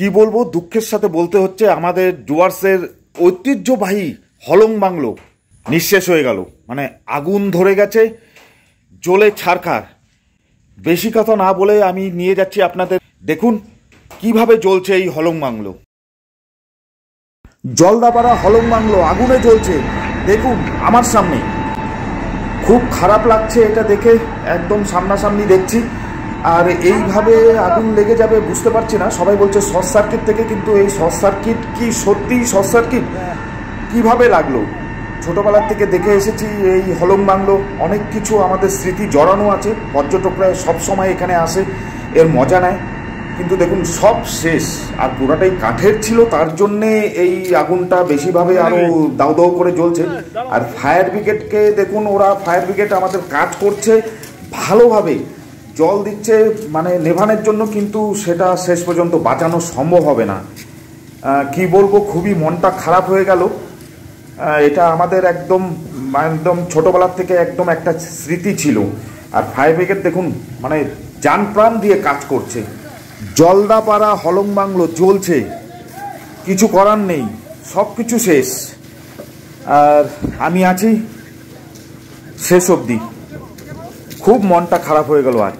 কি বলবো, দুঃখের সাথে বলতে হচ্ছে আমাদের ডুয়ার্সের ঐতিহ্যবাহী হলং বাংলো নিঃশেষ হয়ে গেল। মানে আগুন ধরে গেছে, জ্বলে ছারখার। বেশি কথা না বলে আমি নিয়ে যাচ্ছি আপনাদের, দেখুন কিভাবে জ্বলছে এই হলং বাংলো। জলদাপাড়া হলং বাংলো আগুনে জ্বলছে, দেখুন আমার সামনে। খুব খারাপ লাগছে এটা দেখে, একদম সামনাসামনি দেখছি। আর এইভাবে আগুন লেগে যাবে বুঝতে পারছি না। সবাই বলছে শর্ট সার্কিট থেকে, কিন্তু এই শর্ট সার্কিট কি সত্যিই শর্ট সার্কিট? কীভাবে লাগলো? ছোটোবেলার থেকে দেখে এসেছি এই হলং বাংলো, অনেক কিছু আমাদের স্মৃতি জড়ানো আছে। পর্যটকরা সবসময় এখানে আসে, এর মজা নেয়। কিন্তু দেখুন সব শেষ, আর পুরাটাই কাঠের ছিল, তার জন্যে এই আগুনটা বেশিভাবে আরও দাউ দাউ করে জ্বলছে। আর ফায়ার ব্রিগেডকে দেখুন, ওরা ফায়ার ব্রিগেড আমাদের কাজ করছে ভালোভাবে, জল দিচ্ছে মানে নেভানোর জন্য, কিন্তু সেটা শেষ পর্যন্ত বাঁচানো সম্ভব হবে না। কি বলবো, খুবই মনটা খারাপ হয়ে গেল। এটা আমাদের একদম একদম ছোটোবেলার থেকে একদম একটা স্মৃতি ছিল। আর ফায়ার ব্রিগেড দেখুন মানে জান প্রাণ দিয়ে কাজ করছে। জলদাপাড়া হলং বাংলো জ্বলছে, কিছু করার নেই, সব কিছু শেষ। আর আমি আছি শেষ অবধি। খুব মনটা খারাপ হয়ে গেল আজ।